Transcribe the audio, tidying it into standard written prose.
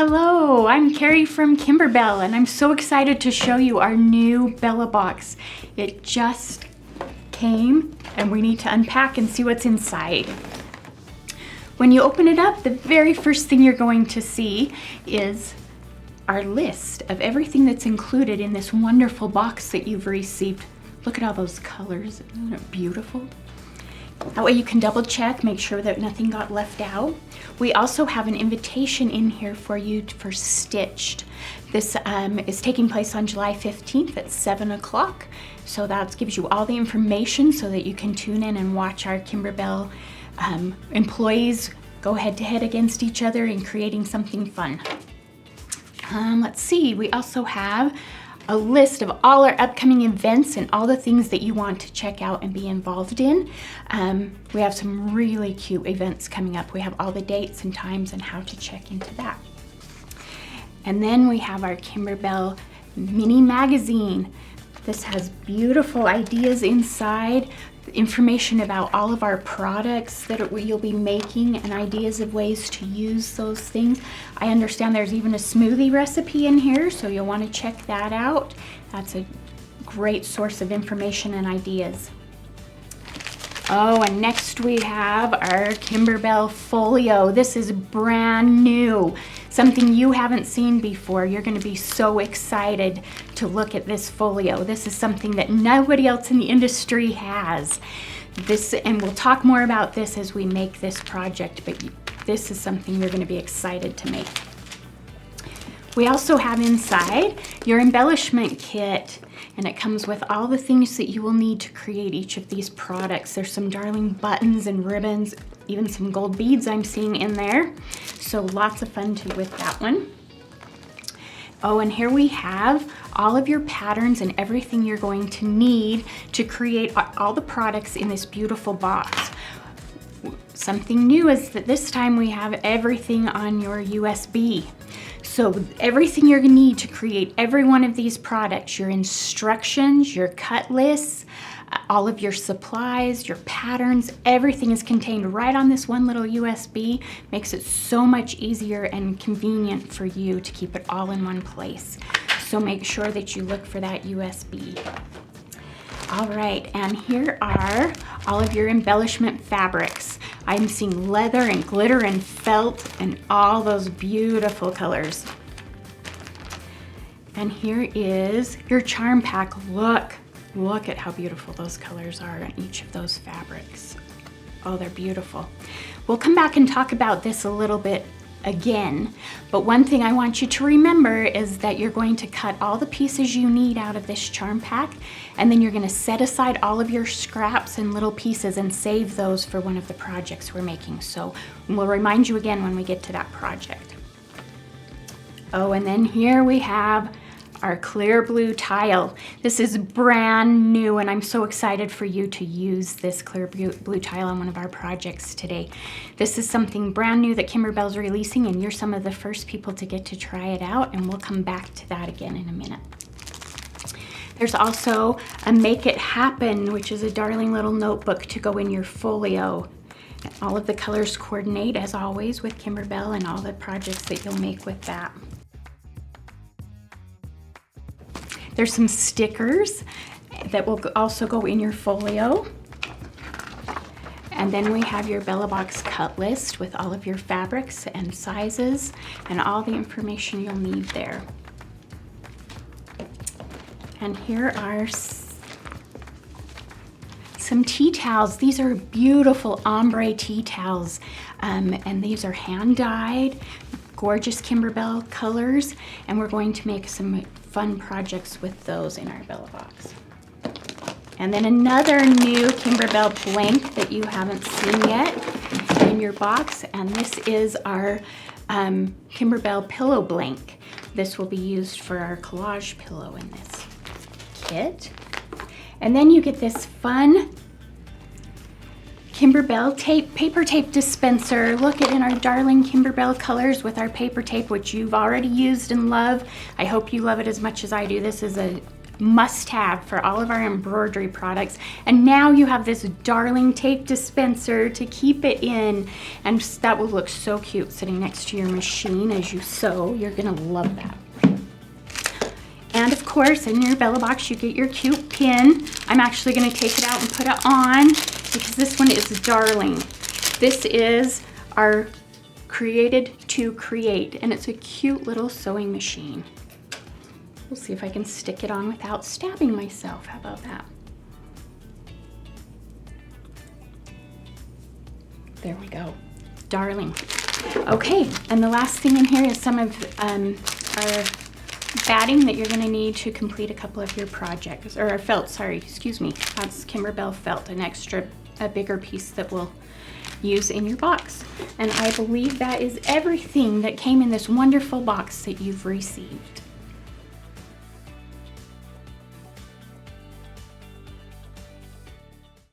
Hello, I'm Kari from Kimberbell, and I'm so excited to show you our new Bella box. It just came, and we need to unpack and see what's inside. When you open it up, the very first thing you're going to see is our list of everything that's included in this wonderful box that you've received. Look at all those colors, isn't it beautiful? That way you can double check, make sure that nothing got left out. We also have an invitation in here for you for Stitched. This is taking place on July 15th at 7 o'clock. So that gives you all the information so that you can tune in and watch our Kimberbell employees go head to head against each other in creating something fun. Let's see, we also have a list of all our upcoming events and all the things that you want to check out and be involved in. We have some really cute events coming up. We have all the dates and times and how to check into that. And then we have our Kimberbell mini magazine. This has beautiful ideas inside, information about all of our products that you'll be making and ideas of ways to use those things. I understand there's even a smoothie recipe in here, so you'll want to check that out. That's a great source of information and ideas. Oh, and next we have our Kimberbell Folio. This is brand new, something you haven't seen before. You're going to be so excited to look at this folio. This is something that nobody else in the industry has. And we'll talk more about this as we make this project, but this is something you're going to be excited to make. We also have inside your embellishment kit, and it comes with all the things that you will need to create each of these products. There's some darling buttons and ribbons, even some gold beads I'm seeing in there. So lots of fun too with that one. Oh, and here we have all of your patterns and everything you're going to need to create all the products in this beautiful box. Something new is that this time we have everything on your USB. So everything you're gonna need to create every one of these products, your instructions, your cut lists, all of your supplies, your patterns, everything is contained right on this one little USB. Makes it so much easier and convenient for you to keep it all in one place. So make sure that you look for that USB. All right, and here are all of your embellishment fabrics. I'm seeing leather and glitter and felt and all those beautiful colors. And here is your charm pack. Look at how beautiful those colors are on each of those fabrics. Oh, they're beautiful. We'll come back and talk about this a little bit again, but one thing I want you to remember is that you're going to cut all the pieces you need out of this charm pack, and then you're going to set aside all of your scraps and little pieces and save those for one of the projects we're making. So we'll remind you again when we get to that project. Oh, and then here we have our clear blue tile. This is brand new, and I'm so excited for you to use this clear blue tile on one of our projects today. This is something brand new that Kimberbell's releasing, and you're some of the first people to get to try it out, and we'll come back to that again in a minute. There's also a Make It Happen, which is a darling little notebook to go in your folio. All of the colors coordinate, as always, with Kimberbell and all the projects that you'll make with that. There's some stickers that will also go in your folio. And then we have your Bella Box cut list with all of your fabrics and sizes and all the information you'll need there. And here are some tea towels. These are beautiful ombre tea towels, and these are hand dyed, gorgeous Kimberbell colors, and we're going to make some fun projects with those in our Bella Box. And then another new Kimberbell blank that you haven't seen yet in your box, and this is our Kimberbell pillow blank. This will be used for our collage pillow in this kit. And then you get this fun Kimberbell paper tape dispenser. Look at in our darling Kimberbell colors with our paper tape, which you've already used and love. I hope you love it as much as I do. This is a must-have for all of our embroidery products. And now you have this darling tape dispenser to keep it in, and that will look so cute sitting next to your machine as you sew. You're gonna love that. And of course, in your Bella box, you get your cute pin. I'm actually gonna take it out and put it on because this one is darling. This is our Created to Create, and it's a cute little sewing machine. We'll see if I can stick it on without stabbing myself. How about that? There we go. Darling. Okay, and the last thing in here is some of our batting that you're going to need to complete a couple of your projects. Or felt, sorry, excuse me. That's Kimberbell felt, a bigger piece that we'll use in your box. And I believe that is everything that came in this wonderful box that you've received.